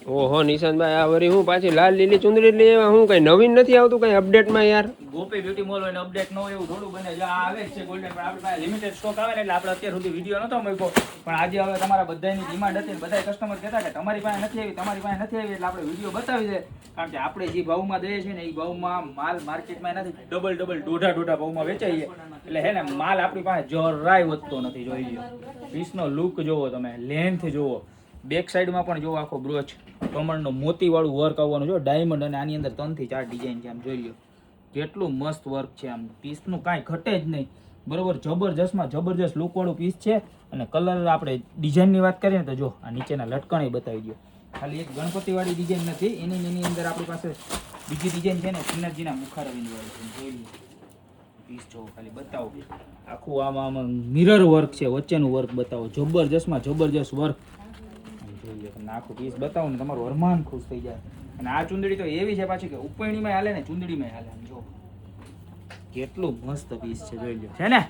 ઓહો નિશાંતભાઈ આ વરી હું પાછી લાલ લીલી ચુંદડી લઈ આવ્યા હું કઈ નવીન નથી આવતું કઈ અપડેટમાં યાર ગોપી બ્યુટી મોલ હોય અપડેટ ન હોય એવું થોડું બને જો આ આવે જ છે ગોલ્ડન પણ આપણી પાસે લિમિટેડ સ્ટોક આવે ને એટલે આપણે અત્યાર સુધી વિડીયો નતો મૂક્યો પણ આજે હવે તમારા બધાની ડિમાન્ડ હતી બધા કસ્ટમર કહેતા કે તમારી પાસે નથી આવી એટલે આપણે વિડીયો બતાવી દે કારણ કે આપણે જે ભાવમાં દઈએ છીએ ને એ ભાવમાં માલ માર્કેટમાં નથી ડબલ દોઢા ભાવમાં વેચાઈએ એટલે હે ને માલ આપણી પાસે જરાય વધતો નથી જોઈ લો પીસનો લુક જોવો તમે લેન્થ જોવો બેક સાઈડમાં પણ જોવો આખો બ્રોચ કમરનો મોતી વાળું વર્ક આવવાનું જો ડાયમંડ અને આની અંદર 3 થી 4 ડિઝાઇન છે આમ જોઈ લો કેટલું મસ્ત વર્ક છે આમ પીસનું કાંઈ ઘટે જ નહીં બરોબર જબરજસ્ત લુક વાળું પીસ છે અને કલર આપણે ડિઝાઇનની વાત કરીએ ને તો જો આ નીચેના લટકણ બતાવી દો ખાલી એક ગણપતિ વાળી ડિઝાઇન નથી એની અંદર આપણી પાસે બીજી ડિઝાઇન છે ને સિનર્જીના મુખારવિંદ વાળી જોઈ લો પીસ જો ખાલી બતાવો આખું આમાં મિરર વર્ક છે વચ્ચેનું વર્ક બતાવો જબરજસ્ત વર્ક જોઈએ તમને આખું પીસ બતાવો ને તમારું અરમાન ખુશ થઈ જાય અને આ ચુંદડી તો એવી છે પાછી કે ઉપૈણીમાં હાલે ને ચુંદડીમાં હાલે જો કેટલું મસ્ત પીસ છે જોઈ લો છે ને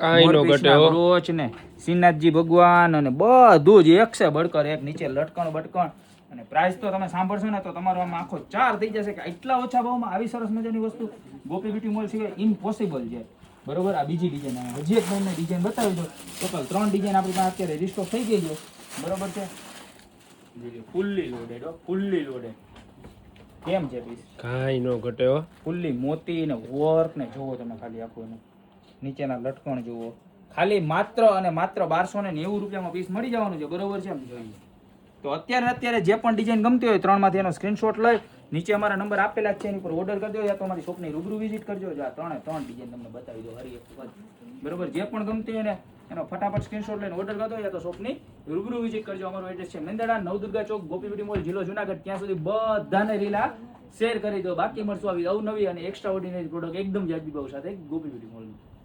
કાઈ નો ઘટે હો બ્રોચ ને શ્રીનાથજી ભગવાન અને બધું જ એક છે બળકર એક નીચે લટકણ અને પ્રાઇસ તો તમે સાંભળશો ને તો તમારો આમાં આખો 4 થઈ જશે કે એટલા ઓછા ભાવમાં આવી સરસ મજાની વસ્તુ ગોપી બ્યુટી મોલ સિવાય ઇમ્પોસિબલ છે બરોબર આ બીજી ડિઝાઇન હજી એક તમને ડિઝાઇન બતાવી દો ટોટલ 3 ડિઝાઇન આપણી પાસે અત્યારે રિસ્ટોક થઈ ગઈ છે બરોબર છે ફુલ્લી લોડેડ કેમ છે પીસ કાઈ નો ઘટે હો ફુલ્લી મોતી ને વર્ક ને જોવો તમે ખાલી આખું એનું નીચેના લટકણ જોવો ખાલી માત્ર 1290 રૂપિયામાં પીસ મળી જવાનું છે બરોબર છે એમ જોઈએ તો અત્યારે જે પણ ડિઝાઇન ગમતી હોય 3 માંથી એનો સ્ક્રીનશોટ લઈ નીચે અમારા નંબર આપેલા છે એની પર ઓર્ડર કરી દો યા તો અમારી શોપની રૂબરૂ વિઝિટ કરજો આ 3 ડિઝાઇન તમને બતાવી દો હરી એક બરોબર જે પણ ગમતી હોય ને એનો ફટાફટ સ્ક્રીનશોટ લઈને ઓર્ડર કરી દો યા તો શોપની રૂબરૂ વિઝિટ કરજો અમારું એડ્રેસ છે મેંદરડા નવદુર્ગા ચોક ગોપી બ્યુટી મોલ જિલ્લો જુનાગઢ ત્યાં સુધી બધાને રીલા શેર કરી દો બાકી મળશું આવી અવનવી અને એક્સ્ટ્રા ઓર્ડિનરી પ્રોડક્ટ એકદમ વ્યાજબી ભાવ સાથે ગોપી બ્યુટી મોલમાં